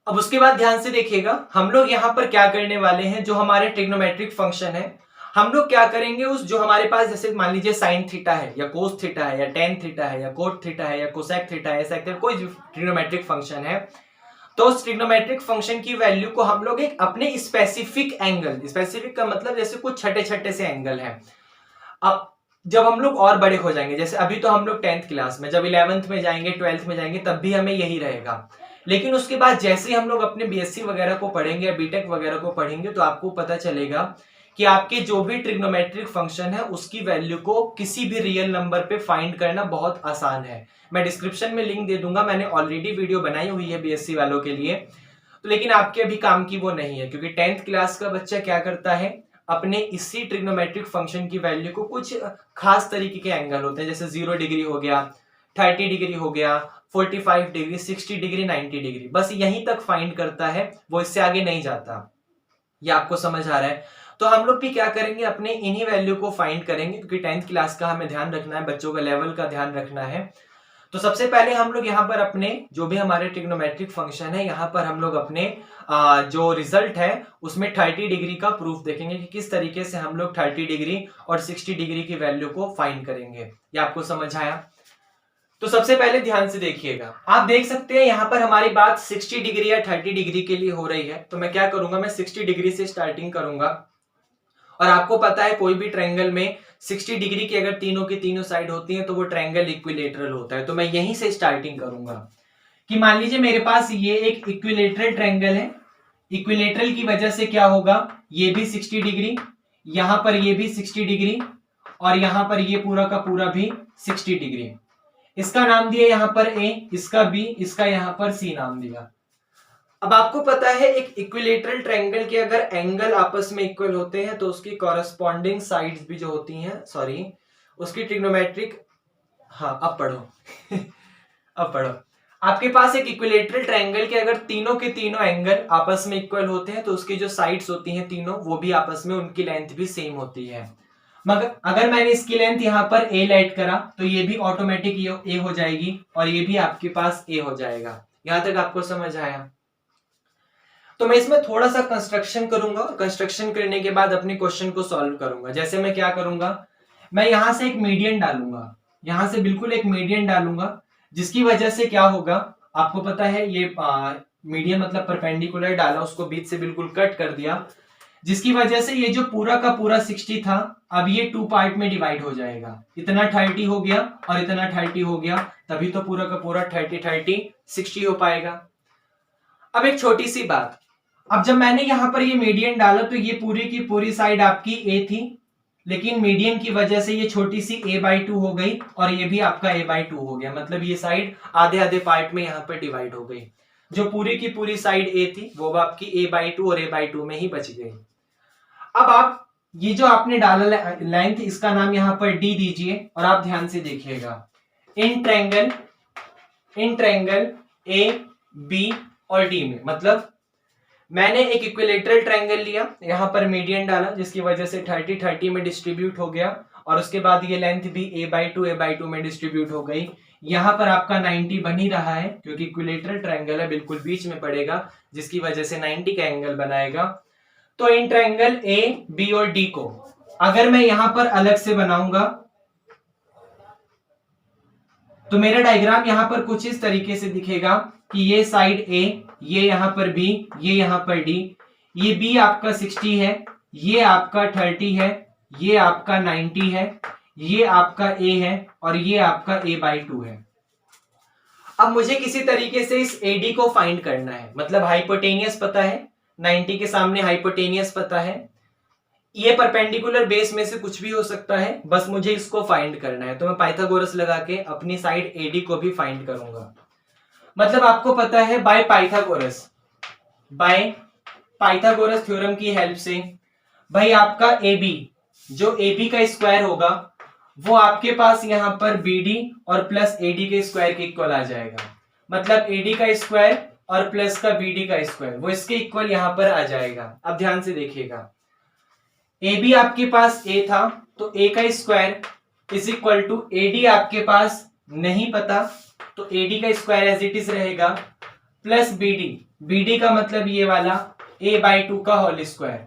अब उसके बाद ध्यान से देखिएगा, हम लोग यहाँ पर क्या करने वाले हैं, जो हमारे ट्रिग्नोमेट्रिक फंक्शन है हम लोग क्या करेंगे, उस जो हमारे पास जैसे मान लीजिए साइन थीटा है या कोस थीटा है या टेन थीटा है या कोट थीटा है या कोसेक थीटा है, सेक थीटा, कोई ट्रिग्नोमेट्रिक फंक्शन है, तो उस ट्रिग्नोमेट्रिक फंक्शन की वैल्यू को हम लोग एक अपने स्पेसिफिक एंगल, स्पेसिफिक का मतलब जैसे कुछ छठे छठे से एंगल है। अब जब हम लोग और बड़े हो जाएंगे, जैसे अभी तो हम लोग 10th क्लास में, जब 11th में जाएंगे 12th में जाएंगे तब भी हमें यही रहेगा, लेकिन उसके बाद जैसे ही हम लोग अपने बीएससी वगैरह को पढ़ेंगे या बीटेक वगैरह को पढ़ेंगे तो आपको पता चलेगा कि आपके जो भी ट्रिग्नोमेट्रिक फंक्शन है उसकी वैल्यू को किसी भी रियल नंबर पे फाइंड करना बहुत आसान है। मैं डिस्क्रिप्शन में लिंक दे दूंगा, मैंने ऑलरेडी वीडियो बनाई हुई है बीएससी वालों के लिए, तो लेकिन आपके अभी काम की वो नहीं है, क्योंकि 10th क्लास का बच्चा क्या करता है, अपने इसी ट्रिग्नोमेट्रिक फंक्शन की वैल्यू को कुछ खास तरीके के एंगल होते हैं, जैसे 0 डिग्री हो गया, 30 डिग्री हो गया, 45 डिग्री, 60 डिग्री, 90 डिग्री, बस यहीं तक फाइंड करता है, वो इससे आगे नहीं जाता। ये आपको समझ आ रहा है? तो हम लोग भी क्या करेंगे, अपने इन्हीं वैल्यू को फाइंड करेंगे, क्योंकि 10th क्लास का हमें ध्यान रखना है, बच्चों का लेवल का ध्यान रखना है। तो सबसे पहले हम लोग यहाँ पर अपने जो भी हमारे ट्रिग्नोमेट्रिक फंक्शन है, यहाँ पर हम लोग अपने जो रिजल्ट है उसमें 30 डिग्री का प्रूफ देखेंगे कि किस तरीके से हम लोग 30 डिग्री और 60 डिग्री की वैल्यू को फाइंड करेंगे। ये आपको समझ आया? तो सबसे पहले ध्यान से देखिएगा, आप देख सकते हैं यहाँ पर हमारी बात 60 डिग्री या 30 डिग्री के लिए हो रही है, तो मैं क्या करूंगा, मैं 60 डिग्री से स्टार्टिंग करूंगा। और आपको पता है कोई भी ट्रायंगल में 60 डिग्री की अगर तीनों की तीनों साइड होती है तो वो ट्रायंगल इक्विलेटरल होता है। तो मैं यहीं से स्टार्टिंग करूंगा कि मान लीजिए मेरे पास ये एक इक्विलेटरल ट्रायंगल है, इक्विलेटरल की वजह से क्या होगा, ये भी 60 डिग्री, यहां पर ये भी 60 डिग्री, और यहां पर ये पूरा का पूरा भी 60 डिग्री। इसका नाम दिया यहां पर ए, इसका बी, इसका यहां पर सी नाम दिया। अब आपको पता है एक इक्विलेटरल ट्रायंगल के अगर एंगल आपस में इक्वल होते हैं तो उसकी कॉरेस्पॉन्डिंग साइड्स भी जो होती हैं, सॉरी, उसकी ट्रिग्नोमेट्रिक, हाँ अब पढ़ो अब पढ़ो, आपके पास एक इक्विलेटरल ट्रायंगल के अगर तीनों के तीनों एंगल आपस में इक्वल होते हैं तो उसकी जो साइड्स होती हैं तीनों, वो भी आपस में उनकी लेंथ भी सेम होती है। मगर अगर मैंने इसकी लेंथ यहाँ पर ए लाइट करा तो ये भी ऑटोमेटिक ए हो जाएगी और ये भी आपके पास ए हो जाएगा। यहां तक आपको समझ आया? तो मैं इसमें थोड़ा सा कंस्ट्रक्शन करूंगा, कंस्ट्रक्शन करने के बाद अपने क्वेश्चन को सॉल्व करूंगा। जैसे मैं क्या करूंगा, मैं यहां से एक मीडियन डालूंगा, यहां से बिल्कुल एक मीडियन डालूंगा, जिसकी वजह से क्या होगा, आपको पता है ये मीडियन मतलब परपेंडिकुलर डाला, उसको बीच से बिल्कुल कट कर दिया, जिसकी वजह से ये जो पूरा का पूरा 60 था अब ये 2 पार्ट में डिवाइड हो जाएगा, इतना 30 हो गया और इतना 30 हो गया, तभी तो पूरा का पूरा 30 30 60 हो पाएगा। अब एक छोटी सी बात, अब जब मैंने यहां पर ये मीडियन डाला तो ये पूरी की पूरी साइड आपकी ए थी, लेकिन मीडियन की वजह से ये छोटी सी a/2 हो गई और ये भी आपका a/2 हो गया, मतलब ये साइड आधे आधे पार्ट में यहां पर डिवाइड हो गई। जो पूरी की पूरी साइड a थी वो आपकी a/2 और a/2 में ही बच गई। अब आप ये जो आपने डाला लेंथ, इसका नाम यहां पर d दीजिए और आप ध्यान से देखिएगा, इन ट्रायंगल ए बी और डी में, मतलब मैंने एक इक्विलेटरल ट्रायंगल लिया, यहां पर मीडियन डाला जिसकी वजह से 30 30 में डिस्ट्रीब्यूट हो गया, और उसके बाद ये लेंथ भी a/2 में डिस्ट्रीब्यूट हो गई। यहां पर आपका 90 बन ही रहा है क्योंकि इक्विलेटरल ट्रायंगल है, बिल्कुल बीच में पड़ेगा, जिसकी वजह से 90 का एंगल बनाएगा। तो इन ट्रायंगल ए बी और डी को अगर मैं यहां पर अलग से बनाऊंगा तो मेरा डायग्राम यहां पर कुछ इस तरीके से दिखेगा कि ये साइड ए, ये यहां पर बी, ये यहां पर डी, ये बी आपका 60 है, ये आपका 30 है, ये आपका 90 है, ये आपका ए है और ये आपका a/2 है। अब मुझे किसी तरीके से इस AD को फाइंड करना है, मतलब हाइपोटेनियस पता है, 90 के सामने हाइपोटेनियस पता है, ये परपेंडिकुलर बेस में से कुछ भी हो सकता है, बस मुझे इसको फाइंड करना है। तो मैं पाइथागोरस लगा के अपनी साइड AD को भी फाइंड करूंगा। मतलब आपको पता है बाय पाइथागोरस थ्योरम की हेल्प से भाई आपका AB, जो AB का स्क्वायर होगा वो आपके पास यहां पर BD और प्लस AD के स्क्वायर के इक्वल आ जाएगा, मतलब AD का स्क्वायर और प्लस का BD का स्क्वायर वो इसके इक्वल यहां पर आ जाएगा। अब ध्यान से देखिएगा, AB आपके पास A था तो A का square is equal to AD आपके पास नहीं पता तो AD का स्क्वायर एज इट इज रहेगा प्लस BD, BD का मतलब ये वाला a/2 का होल स्क्वायर।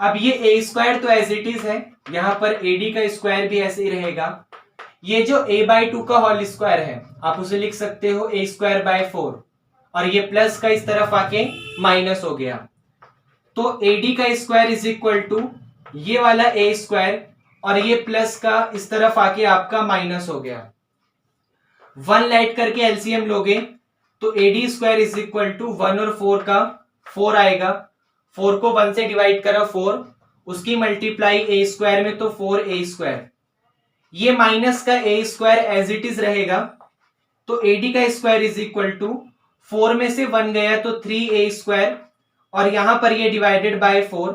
अब ये a स्क्वायर तो एज इट इज है, यहां पर AD का स्क्वायर भी ऐसे ही रहेगा। ये जो a/2 का होल स्क्वायर है आप उसे लिख सकते हो a²/4, और ये प्लस का इस तरफ आके माइनस हो गया, तो AD का स्क्वायर इज इक्वल टू ये वाला a स्क्वायर, और ये प्लस का इस तरफ आके आपका माइनस हो गया। 1 लाइट करके एलसीएम लोगे तो AD square is equal to 1 और 4 का 4 आएगा, 4 को 1 से डिवाइड करा 4, उसकी मल्टीप्लाई a स्क्वायर में तो 4a स्क्वायर, ये माइनस का a square as it is रहेगा, तो AD का स्क्वायर इज इक्वल टू 4 में से 1 गया तो 3a स्क्वायर, और यहां पर ये डिवाइडेड बाय 4।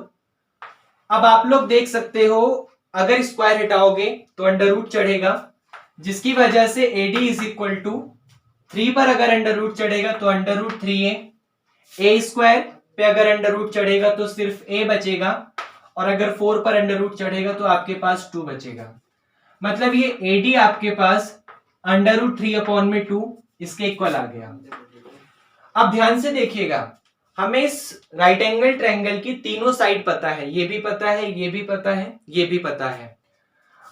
अब आप लोग देख सकते हो अगर स्क्वायर हटाओगे तो अंडर रूट चढ़ेगा, जिसकी वजह से AD इज इक्वल टू 3 पर अगर अंडर रूट चढ़ेगा तो under root 3a, a square पे अगर अंडर रूट चढ़ेगा तो सिर्फ a बचेगा, और अगर 4 पर अंडर रूट चढ़ेगा तो आपके पास 2 बचेगा। मतलब ये AD आपके पास अंडर रूट 3/2 इसके इक्वल आ गया। अब ध्यान से देखिएगा, हमें इस राइट एंगल ट्रायंगल की तीनों साइड पता है, ये भी पता है, ये भी पता है, ये भी पता है।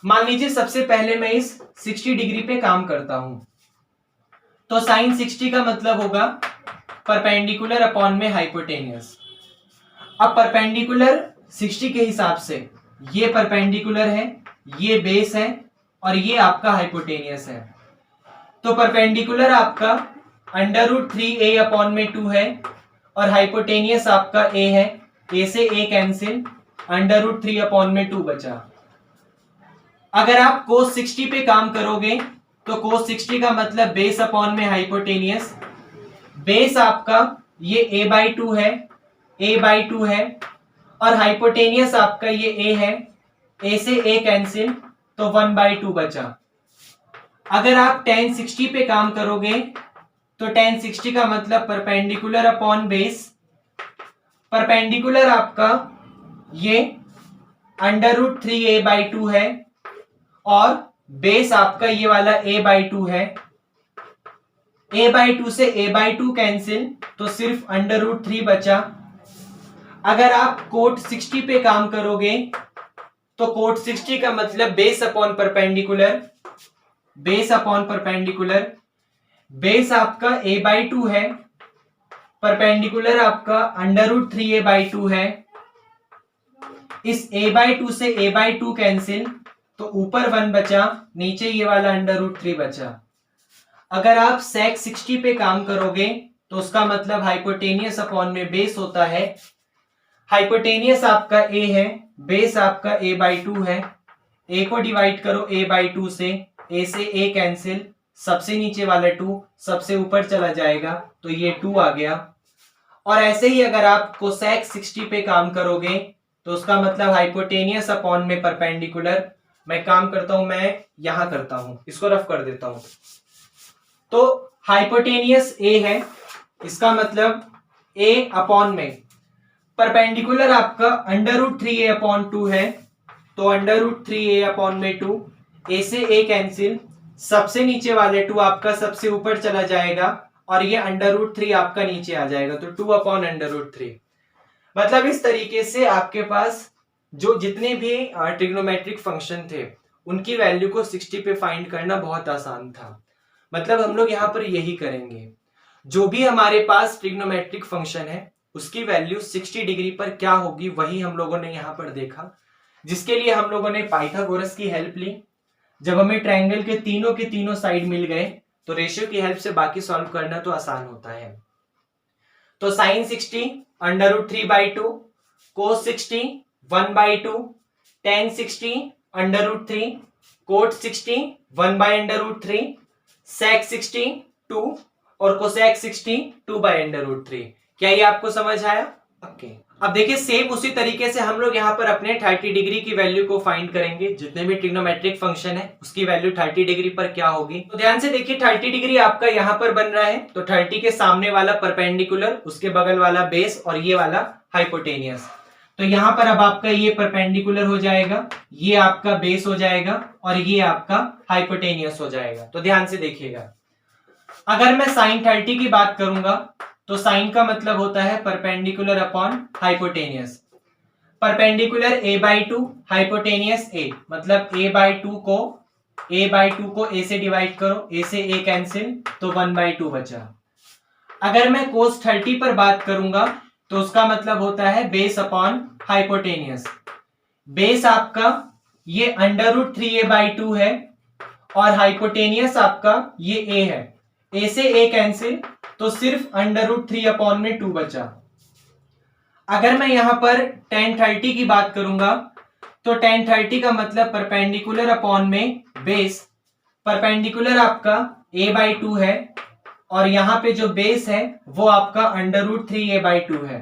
मान लीजिए सबसे पहले मैं इस 60 डिग्री पे काम करता हूं, तो साइन 60 का मतलब होगा परपेंडिकुलर अपॉन में हाइपोटेनियस। अब परपेंडिकुलर 60 के हिसाब से ये परपेंडिकुलर है, ये बेस है, और ये आपका हाइपोटेनियस है, तो परपेंडिकुलर आपका अंडर रूट 3a/2 है, और हाइपोटेनियस आपका a है, a से a कैंसिल, अंडर रूट 3/2 बचा। अगर आप cos 60 पे काम करोगे तो cos 60 का मतलब बेस अपॉन में हाइपोटेनियस, बेस आपका ये a/2 है, a/2 है, और हाइपोटेनियस आपका ये a है, a से a कैंसिल, तो 1/2 बचा। अगर आप tan 60 पे काम करोगे तो tan 60 का मतलब परपेंडिकुलर अपॉन बेस, परपेंडिकुलर आपका ये अंडर रूट 3a/2 है, और बेस आपका ये वाला a/2 है, a/2 से a/2 कैंसिल, तो सिर्फ अंडर रूट 3 बचा। अगर आप कोट 60 पे काम करोगे तो कोट 60 का मतलब base upon perpendicular, base upon perpendicular, base आपका a/2 है, परपेंडिकुलर आपका अंडर रूट 3a/2 है, इस a/2 से a/2 कैंसिल, तो ऊपर 1 बचा, नीचे ये वाला अंडर रूट 3 बचा। अगर आप sec 60 पे काम करोगे तो उसका मतलब हाइपोटेनियस अपॉन में बेस होता है, हाइपोटेनियस आपका a है, बेस आपका a/2 है, a को डिवाइड करो a/2 से, a से a कैंसिल, सबसे नीचे वाला 2 सबसे ऊपर चला जाएगा, तो ये 2 आ गया। और ऐसे ही अगर आप कोसेक 60 पे काम करोगे तो उसका मतलब हाइपोटेनियस अपॉन में परपेंडिकुलर। मैं काम करता हूं, मैं यहां करता हूं, इसको रफ कर देता हूं। तो हाइपोटेनियस a है, इसका मतलब a अपॉन में परपेंडिकुलर आपका अंडर रूट 3a/2 है, तो अंडर रूट 3a/2, a से a कैंसिल, सबसे नीचे वाले 2 आपका सबसे ऊपर चला जाएगा, और ये अंडर रूट 3 आपका नीचे आ जाएगा, तो 2/√3। मतलब इस तरीके से आपके पास जो जितने भी ट्रिग्नोमेट्रिक फंक्शन थे उनकी वैल्यू को 60 पे फाइंड करना बहुत आसान था। मतलब हम लोग यहाँ पर यही करेंगे, जो भी हमारे पास ट्रिग्नोमेट्रिक फंक्शन है उसकी वैल्यू 60 डिग्री पर क्या होगी वही हम लोगों ने यहाँ पर देखा, जिसके लिए हम लोगों ने पाइथागोरस की हेल्प ली। जब हमें ट्रायंगल के तीनों साइड मिल गए तो रेशियो की हेल्प से बाकी सॉल्व करना तो आसान होता है। तो sine 60 under root 3/2, cos 60 1/2, tan 60 under root 3, cot 60 1/√3, sec 60 2 और कोसेक 60 2/√3। क्या ये आपको समझ आया? ओके। अब देखिए सेम उसी तरीके से हम लोग यहाँ पर अपने 30 डिग्री की वैल्यू को फाइंड करेंगे। जितने भी ट्रिग्नोमेट्रिक फंक्शन है उसकी वैल्यू 30 डिग्री पर क्या होगी। तो ध्यान से देखिए 30 डिग्री आपका यहाँ पर बन रहा है, तो 30 के सामने वाला परपेंडिकुलर, उसके बगल वाला बेस और ये वाला हाइपोटेनियस। तो यहाँ पर अब आपका ये परपेंडिकुलर हो जाएगा, ये आपका बेस हो जाएगा और ये आपका हाइपोटेनियस हो जाएगा। तो ध्यान से देखिएगा, अगर मैं साइन 30 की बात करूंगा तो साइन का मतलब होता है perpendicular upon hypotenuse. Perpendicular a/2, hypotenuse a, मतलब a/2 को a से डिवाइड करो, a से a कैंसिल, तो 1/2 बचा। अगर मैं cos 30 पर बात करूंगा तो उसका मतलब होता है बेस अपॉन हाइपोटेनियस। बेस आपका ये √3a/2 है और हाइपोटेनियस आपका ये a है। a से a कैंसिल, तो सिर्फ √3/2 बचा। अगर मैं यहां पर tan 30 की बात करूंगा तो tan 30 का मतलब परपेंडिकुलर अपॉन में बेस। परपेंडिकुलर आपका a/2 है और यहां पे जो बेस है वो आपका √3a/2 है।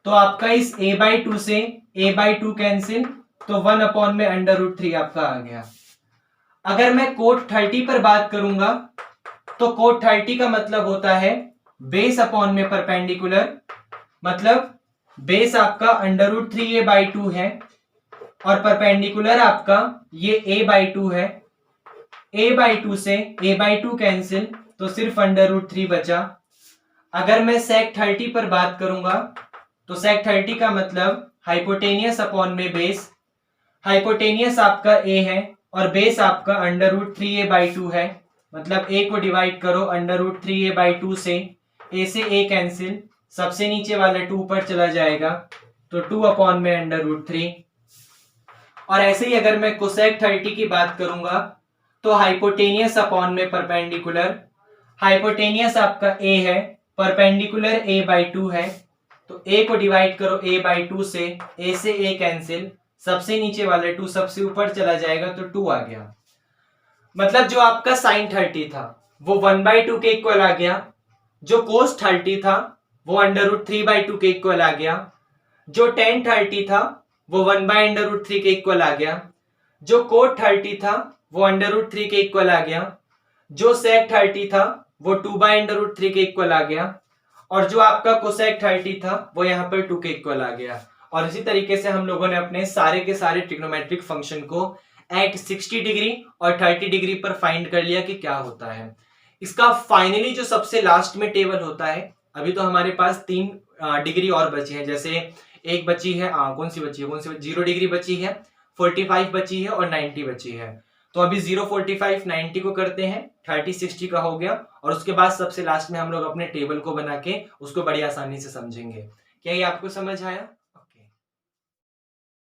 तो आपका इस a/2 से a/2 कैंसिल, तो 1 में √3 आपका आ गया। अगर मैं cot 30 पर बात करूंगा तो cot 30 का मतलब होता है बेस अपॉन में परपेंडिकुलर, मतलब बेस आपका √3a/2 है और परपेंडिकुलर आपका ये a/2 है। a/2 से a/2 कैंसिल, तो सिर्फ √3 बचा। अगर मैं sec 30 पर बात करूंगा तो sec 30 का मतलब हाइपोटेनियस अपॉन में बेस। हाइपोटेनियस आपका a है और बेस आपका √3a/2 है, मतलब a को डिवाइड करो √3a/2 से, a से a कैंसिल, सबसे नीचे वाला 2 पर चला जाएगा, तो 2 में √3। और ऐसे ही अगर मैं कोसेक 30 की बात करूंगा तो हाइपोटेनियस अपॉन में परपेंडिकुलर। हाइपोटेनियस आपका a है, परपेंडिकुलर a/2 है, तो a को डिवाइड करो a/2 से, a से a कैंसिल, सबसे नीचे वाले 2 सबसे ऊपर चला जाएगा, तो 2 आ गया। मतलब जो आपका sin 30 था वो 1/2 के इक्वल आ गया, जो cos 30 था वो √3/2 के इक्वल आ गया, जो tan 30 था वो 1/√3 के इक्वल आ गया, जो cot 30 था वो √3 के इक्वल आ गया, जो sec 30 था वो 2/√3 के इक्वल आ गया, और जो आपका cosec 30 था वो यहाँ पर 2 के इक्वल आ गया। और इसी तरीके से हम लोगों ने अपने सारे के सारे ट्रिग्नोमेट्रिक फंक्शन को एट 60 डिग्री और 30 डिग्री पर फाइंड कर लिया कि क्या होता है। इसका फाइनली जो सबसे लास्ट में टेबल होता है, अभी तो हमारे पास 3 डिग्री और बची है, जैसे एक बची है, कौन सी 0 डिग्री बची है, 45 बची है और 90 बची है। तो अभी 0, 45, 90 को करते हैं, 30, 60 का हो गया, और उसके बाद सबसे लास्ट में हम लोग अपने टेबल को बना के उसको बड़ी आसानी से समझेंगे। क्या ये आपको समझ आया?